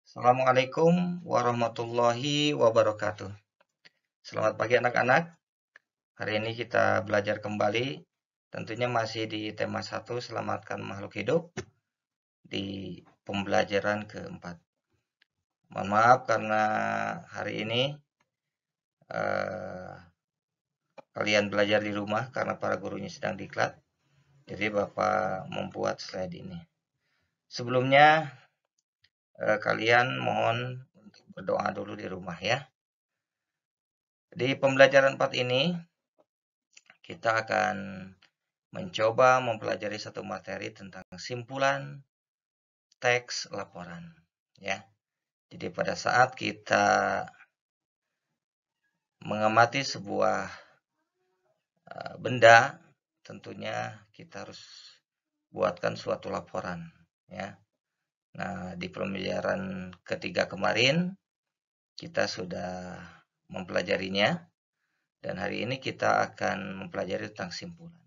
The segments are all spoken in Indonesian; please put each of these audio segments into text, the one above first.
Assalamualaikum warahmatullahi wabarakatuh. Selamat pagi anak-anak. Hari ini kita belajar kembali. Tentunya masih di tema 1, selamatkan makhluk hidup, di pembelajaran keempat. Mohon maaf karena hari ini kalian belajar di rumah karena para gurunya sedang diklat. Jadi Bapak membuat slide ini. Sebelumnya kalian mohon untuk berdoa dulu di rumah ya. Di pembelajaran 4 ini kita akan mencoba mempelajari satu materi tentang simpulan teks laporan ya. Jadi pada saat kita mengamati sebuah benda, tentunya kita harus buatkan suatu laporan ya. Nah, di pembelajaran ketiga kemarin kita sudah mempelajarinya dan hari ini kita akan mempelajari tentang simpulan.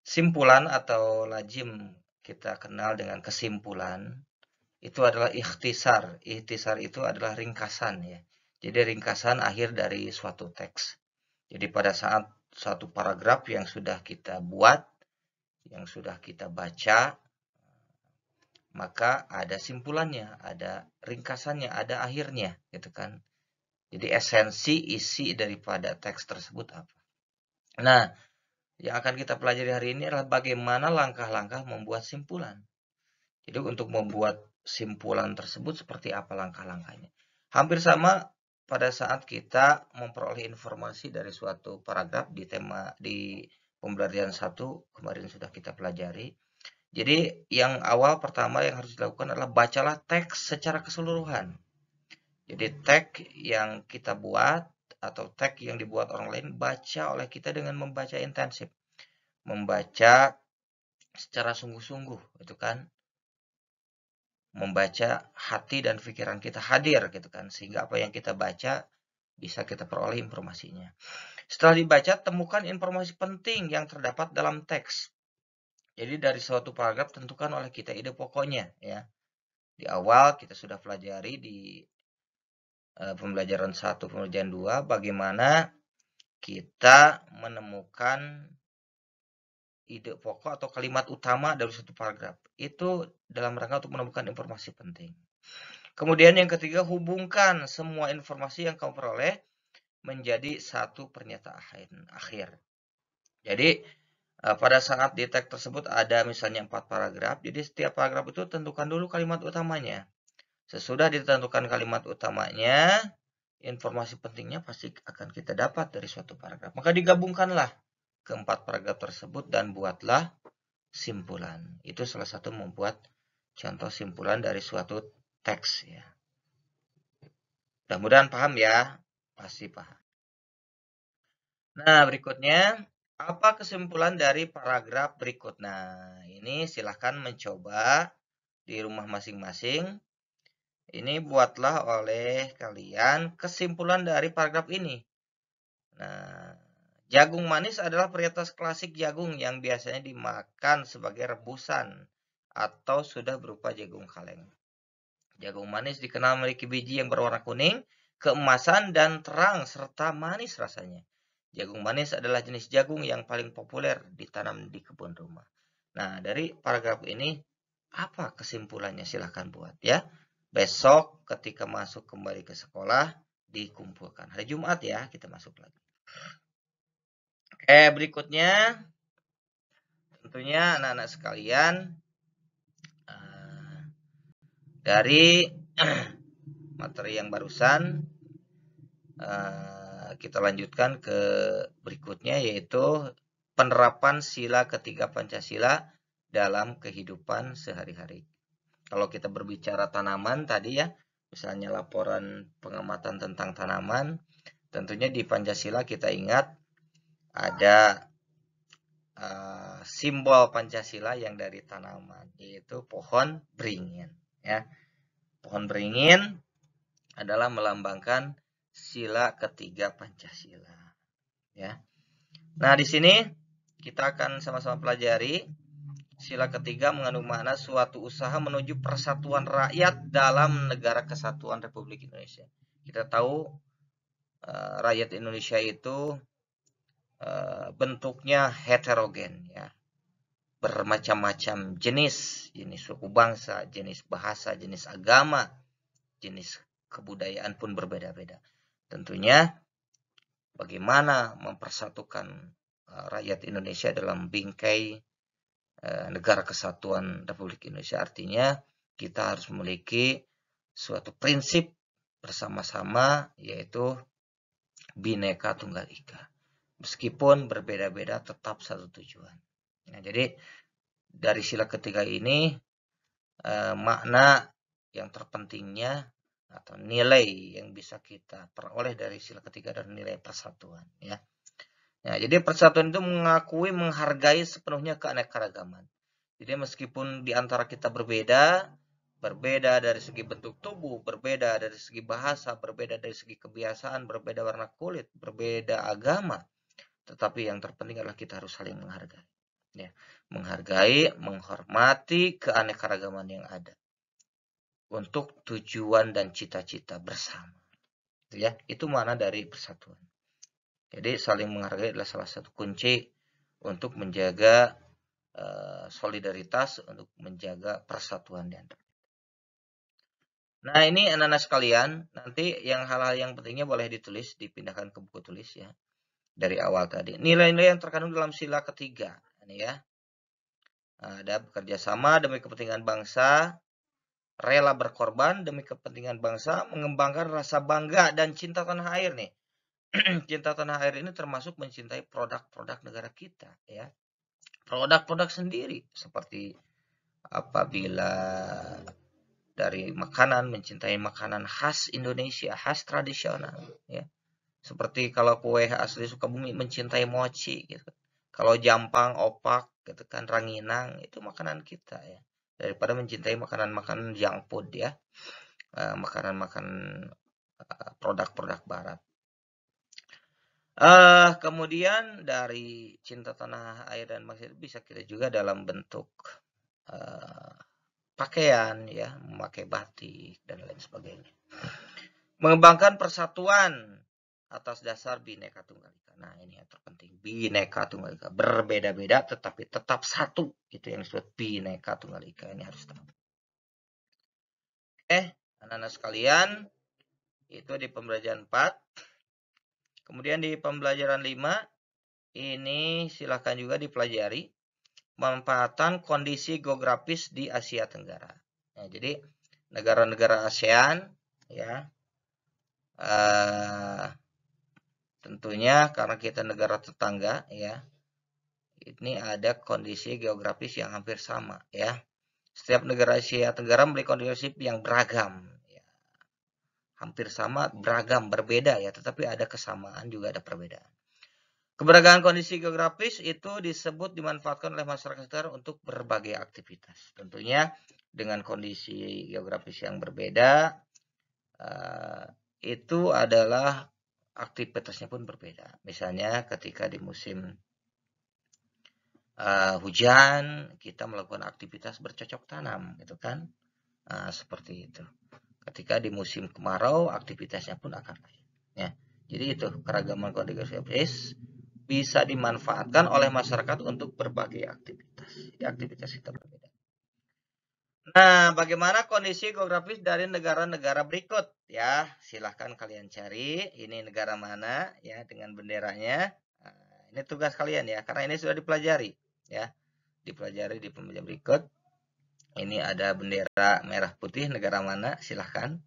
Simpulan atau lazim kita kenal dengan kesimpulan itu adalah ikhtisar. Ikhtisar itu adalah ringkasan ya. Jadi ringkasan akhir dari suatu teks. Jadi pada saat suatu paragraf yang sudah kita buat, yang sudah kita baca, maka ada simpulannya, ada ringkasannya, ada akhirnya gitu kan. Jadi esensi isi daripada teks tersebut apa. Nah, yang akan kita pelajari hari ini adalah bagaimana langkah-langkah membuat simpulan. Jadi untuk membuat simpulan tersebut seperti apa langkah-langkahnya. Hampir sama pada saat kita memperoleh informasi dari suatu paragraf di pembelajaran 1 kemarin sudah kita pelajari. Jadi yang awal pertama yang harus dilakukan adalah bacalah teks secara keseluruhan. Jadi teks yang kita buat atau teks yang dibuat orang lain baca oleh kita dengan membaca intensif. Membaca secara sungguh-sungguh, itu kan. Membaca hati dan pikiran kita hadir gitu kan, sehingga apa yang kita baca bisa kita peroleh informasinya. Setelah dibaca, temukan informasi penting yang terdapat dalam teks. Jadi dari suatu paragraf tentukan oleh kita ide pokoknya ya. Di awal kita sudah pelajari di pembelajaran 1, pembelajaran 2 bagaimana kita menemukan ide pokok atau kalimat utama dari satu paragraf. Itu dalam rangka untuk menemukan informasi penting. Kemudian yang ketiga, hubungkan semua informasi yang kamu peroleh menjadi satu pernyataan akhir. Jadi pada saat di teks tersebut ada misalnya 4 paragraf, jadi setiap paragraf itu tentukan dulu kalimat utamanya. Sesudah ditentukan kalimat utamanya, informasi pentingnya pasti akan kita dapat dari suatu paragraf. Maka digabungkanlah keempat paragraf tersebut dan buatlah simpulan. Itu salah satu membuat contoh simpulan dari suatu teks ya. Mudah-mudahan paham ya, pasti paham. Nah, berikutnya, apa kesimpulan dari paragraf berikut? Nah, ini silahkan mencoba di rumah masing-masing. Ini buatlah oleh kalian kesimpulan dari paragraf ini. Nah, jagung manis adalah varietas klasik jagung yang biasanya dimakan sebagai rebusan atau sudah berupa jagung kaleng. Jagung manis dikenal memiliki biji yang berwarna kuning, keemasan, dan terang, serta manis rasanya. Jagung manis adalah jenis jagung yang paling populer ditanam di kebun rumah. Nah, dari paragraf ini, apa kesimpulannya? Silahkan buat ya. Besok ketika masuk kembali ke sekolah, dikumpulkan. Hari Jumat ya, kita masuk lagi. Oke, berikutnya, tentunya anak-anak sekalian, dari materi yang barusan, kita lanjutkan ke berikutnya, yaitu penerapan sila ketiga Pancasila dalam kehidupan sehari-hari. Kalau kita berbicara tanaman tadi ya, misalnya laporan pengamatan tentang tanaman, tentunya di Pancasila kita ingat ada simbol Pancasila yang dari tanaman, yaitu pohon beringin ya. Pohon beringin adalah melambangkan sila ketiga Pancasila ya. Nah, di sini kita akan sama-sama pelajari sila ketiga mengandung makna suatu usaha menuju persatuan rakyat dalam negara kesatuan Republik Indonesia. Kita tahu rakyat Indonesia itu bentuknya heterogen, ya, bermacam-macam jenis suku bangsa, jenis bahasa, jenis agama, jenis kebudayaan pun berbeda-beda. Tentunya bagaimana mempersatukan rakyat Indonesia dalam bingkai negara kesatuan Republik Indonesia, artinya kita harus memiliki suatu prinsip bersama-sama, yaitu Bhinneka Tunggal Ika. Meskipun berbeda-beda tetap satu tujuan. Nah, jadi dari sila ketiga ini makna yang terpentingnya atau nilai yang bisa kita peroleh dari sila ketiga adalah nilai persatuan, ya. Nah, jadi persatuan itu menghargai sepenuhnya keanekaragaman. Jadi meskipun di antara kita berbeda dari segi bentuk tubuh, berbeda dari segi bahasa, berbeda dari segi kebiasaan, berbeda warna kulit, berbeda agama, tetapi yang terpenting adalah kita harus saling menghargai. Ya, menghargai, menghormati keanekaragaman yang ada untuk tujuan dan cita-cita bersama. Ya, itu makna dari persatuan. Jadi saling menghargai adalah salah satu kunci untuk menjaga solidaritas, untuk menjaga persatuan di antara. Nah, ini anak-anak sekalian, nanti hal-hal yang pentingnya boleh ditulis, dipindahkan ke buku tulis, ya. Dari awal tadi. Nilai-nilai yang terkandung dalam sila ketiga, ini ya. Ada bekerja sama demi kepentingan bangsa, rela berkorban demi kepentingan bangsa, mengembangkan rasa bangga dan cinta tanah air nih. Cinta tanah air ini termasuk mencintai produk-produk negara kita, ya. Produk-produk sendiri, seperti apabila dari makanan, mencintai makanan khas Indonesia, khas tradisional, ya. Seperti kalau kue asli Sukabumi, mencintai mochi, gitu. Kalau jampang, opak, gitu kan, ranginang, itu makanan kita, ya. Daripada mencintai makanan-makanan junk food, ya. Makanan-makanan produk-produk barat. Kemudian dari cinta tanah air dan bangsa bisa kita juga dalam bentuk pakaian, ya, memakai batik dan lain sebagainya. Mengembangkan persatuan atas dasar Bhinneka Tunggal Ika. Nah, ini yang terpenting, Bhinneka Tunggal Ika, berbeda-beda tetapi tetap satu, itu yang disebut Bhinneka Tunggal Ika. Ini harus tahu. Anak-anak sekalian, itu di pembelajaran 4. Kemudian di pembelajaran 5, ini silahkan juga dipelajari pemanfaatan kondisi geografis di Asia Tenggara. Nah, jadi negara-negara ASEAN, ya, tentunya karena kita negara tetangga, ya, ini ada kondisi geografis yang hampir sama, ya. Setiap negara Asia Tenggara memiliki kondisi yang beragam, ya. Hampir sama, beragam, berbeda, ya, tetapi ada kesamaan juga ada perbedaan. Keberagaman kondisi geografis itu disebut dimanfaatkan oleh masyarakat sekitar untuk berbagai aktivitas. Tentunya dengan kondisi geografis yang berbeda, itu adalah aktivitasnya pun berbeda. Misalnya ketika di musim hujan, kita melakukan aktivitas bercocok tanam, gitu kan? Seperti itu. Ketika di musim kemarau, aktivitasnya pun akan lain. Ya. Jadi itu keragaman kondisi geografis bisa dimanfaatkan oleh masyarakat untuk berbagai aktivitas. Aktivitas kita berbeda. Nah, bagaimana kondisi geografis dari negara-negara berikut? Ya, silahkan kalian cari. Ini negara mana, ya, dengan benderanya. Nah, ini tugas kalian, ya, karena ini sudah dipelajari, ya. Dipelajari di pembelajaran berikut. Ini ada bendera merah putih, negara mana? Silahkan.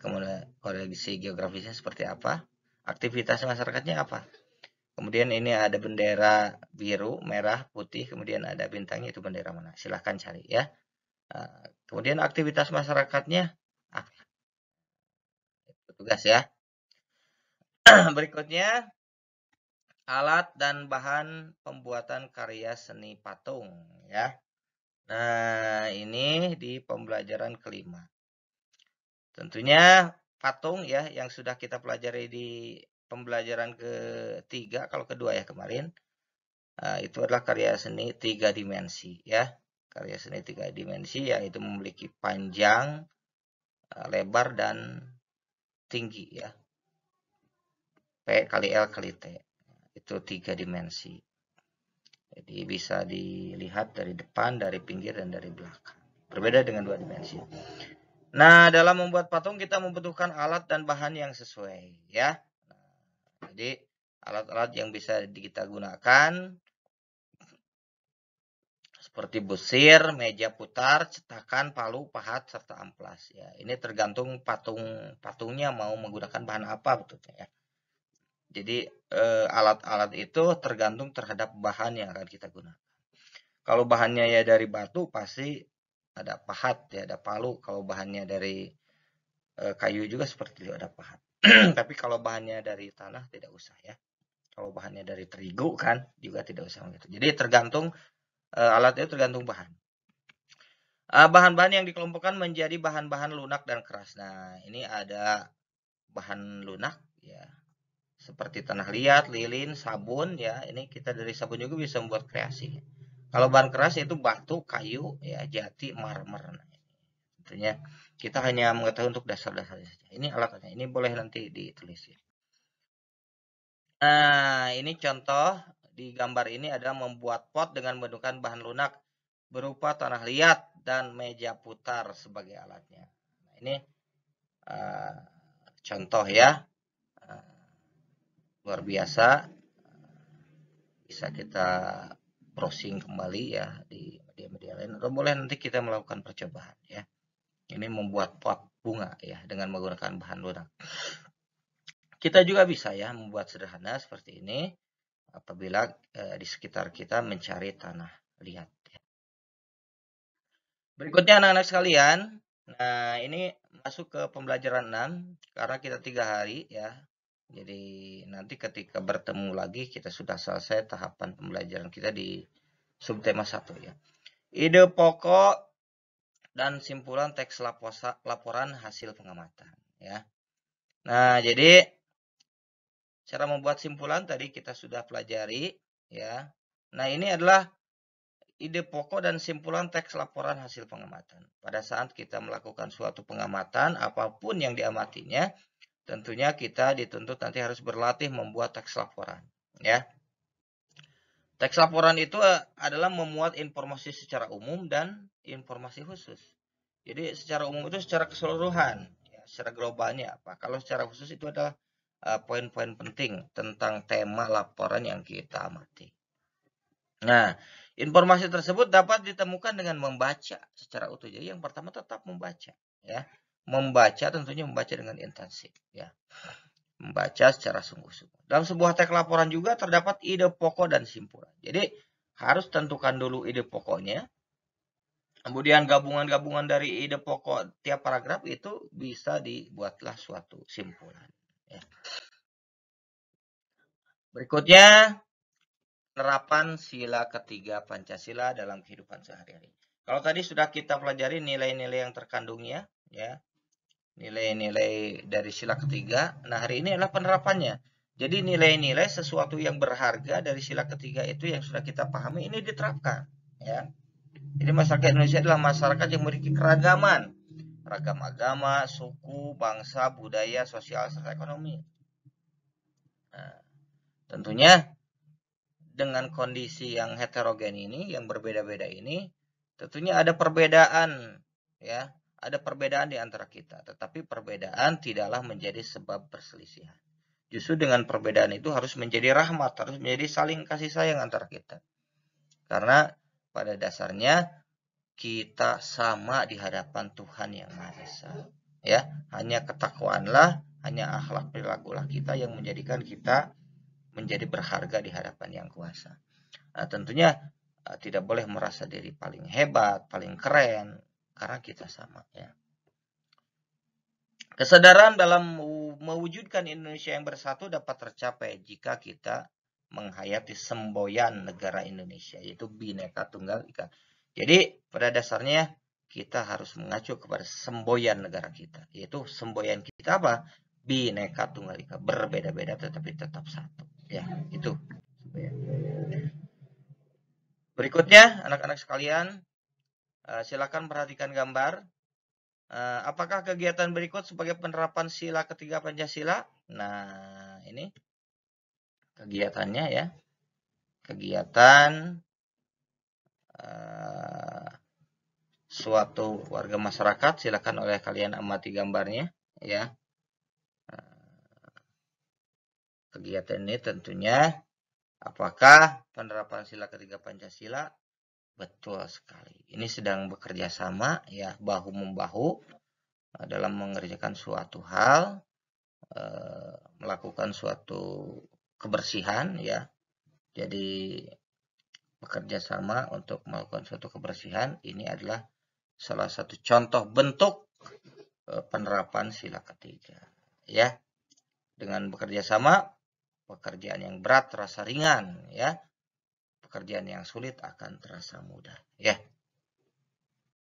Kemudian kondisi geografisnya seperti apa? Aktivitas masyarakatnya apa? Kemudian ini ada bendera biru, merah, putih, kemudian ada bintangnya, itu bendera mana? Silahkan cari, ya. Kemudian aktivitas masyarakatnya apa? Itu tugas, ya. Berikutnya, alat dan bahan pembuatan karya seni patung, ya. Nah, ini di pembelajaran kelima. Tentunya patung, ya, yang sudah kita pelajari di pembelajaran ketiga, kalau kedua, ya, kemarin. itu adalah karya seni 3 dimensi ya. Karya seni 3 dimensi yaitu memiliki panjang, lebar dan tinggi ya. P kali L kali T. Itu 3 dimensi. Jadi bisa dilihat dari depan, dari pinggir, dan dari belakang. Berbeda dengan 2 dimensi. Nah, dalam membuat patung kita membutuhkan alat dan bahan yang sesuai ya. Jadi alat-alat yang bisa kita gunakan seperti busir, meja putar, cetakan, palu, pahat, serta amplas ya. Ini tergantung patungnya mau menggunakan bahan apa betulnya ya. Jadi alat-alat itu tergantung terhadap bahan yang akan kita gunakan. Kalau bahannya ya dari batu pasti ada pahat ya, ada palu. Kalau bahannya dari kayu juga seperti itu ada pahat. Tapi kalau bahannya dari tanah tidak usah ya. Kalau bahannya dari terigu kan juga tidak usah gitu. Jadi tergantung alat itu tergantung bahan. Bahan-bahan yang dikelompokkan menjadi bahan-bahan lunak dan keras. Nah, ini ada bahan lunak ya. Seperti tanah liat, lilin, sabun ya. Ini kita dari sabun juga bisa membuat kreasi. Kalau bahan keras itu batu, kayu, ya jati, marmer. Nah, tentunya kita hanya mengetahui untuk dasar-dasarnya saja. Ini alatnya. Ini boleh nanti ditulis ya. Nah, ini contoh di gambar ini adalah membuat pot dengan menggunakan bahan lunak berupa tanah liat dan meja putar sebagai alatnya. Nah, ini contoh ya. Luar biasa. Bisa kita browsing kembali ya di media-media lain, atau boleh nanti kita melakukan percobaan ya. Ini membuat pot bunga ya dengan menggunakan bahan lunak. Kita juga bisa ya membuat sederhana seperti ini apabila di sekitar kita mencari tanah liat ya. Berikutnya anak-anak sekalian, nah ini masuk ke pembelajaran 6 karena kita 3 hari ya. Jadi nanti ketika bertemu lagi kita sudah selesai tahapan pembelajaran kita di subtema 1 ya. Ide pokok dan simpulan teks laporan hasil pengamatan ya. Nah, jadi cara membuat simpulan tadi kita sudah pelajari ya. Nah, ini adalah ide pokok dan simpulan teks laporan hasil pengamatan. Pada saat kita melakukan suatu pengamatan, apapun yang diamatinya, tentunya kita dituntut nanti harus berlatih membuat teks laporan ya. Teks laporan itu adalah memuat informasi secara umum dan informasi khusus. Jadi secara umum itu secara keseluruhan, ya, secara globalnya apa. Kalau secara khusus itu adalah poin-poin penting tentang tema laporan yang kita amati. Nah, informasi tersebut dapat ditemukan dengan membaca secara utuh. Jadi yang pertama tetap membaca, ya. Membaca tentunya membaca dengan intensif, ya. Membaca secara sungguh-sungguh. Dalam sebuah teks laporan juga terdapat ide pokok dan simpulan. Jadi harus tentukan dulu ide pokoknya. Kemudian gabungan-gabungan dari ide pokok tiap paragraf itu bisa dibuatlah suatu simpulan. Ya. Berikutnya, penerapan sila ketiga Pancasila dalam kehidupan sehari-hari. Kalau tadi sudah kita pelajari nilai-nilai yang terkandungnya, ya, nilai-nilai dari sila ketiga. Nah, hari ini adalah penerapannya. Jadi nilai-nilai sesuatu yang berharga dari sila ketiga itu yang sudah kita pahami ini diterapkan, ya. Jadi masyarakat Indonesia adalah masyarakat yang memiliki keragaman, ragam agama, suku, bangsa, budaya, sosial, serta ekonomi. Nah, tentunya dengan kondisi yang heterogen ini, yang berbeda-beda ini, tentunya ada perbedaan, ya, ada perbedaan di antara kita. Tetapi perbedaan tidaklah menjadi sebab perselisihan. Justru dengan perbedaan itu harus menjadi rahmat, harus menjadi saling kasih sayang antara kita. Karena pada dasarnya kita sama di hadapan Tuhan yang Maha Esa. Ya, hanya ketakwaanlah, hanya akhlak perilakulah kita yang menjadikan kita menjadi berharga di hadapan Yang Kuasa. Nah, tentunya tidak boleh merasa diri paling hebat, paling keren, karena kita sama. Ya. Kesadaran dalam mewujudkan Indonesia yang bersatu dapat tercapai jika kita menghayati semboyan negara Indonesia, yaitu Bhinneka Tunggal Ika. Jadi pada dasarnya kita harus mengacu kepada semboyan negara kita, yaitu semboyan kita apa? Bhinneka Tunggal Ika, berbeda-beda tetapi tetap satu. Ya, itu. Berikutnya, anak-anak sekalian, silakan perhatikan gambar. Apakah kegiatan berikut sebagai penerapan sila ketiga Pancasila? Nah, ini kegiatannya ya. Kegiatan suatu warga masyarakat, silakan oleh kalian amati gambarnya ya. Kegiatan ini tentunya apakah penerapan sila ketiga Pancasila? Betul sekali. Ini sedang bekerja sama ya, bahu-membahu dalam mengerjakan suatu hal, melakukan suatu kebersihan ya. Jadi bekerja sama untuk melakukan suatu kebersihan ini adalah salah satu contoh bentuk penerapan sila ketiga ya. Dengan bekerja sama, pekerjaan yang berat terasa ringan ya. Pekerjaan yang sulit akan terasa mudah ya.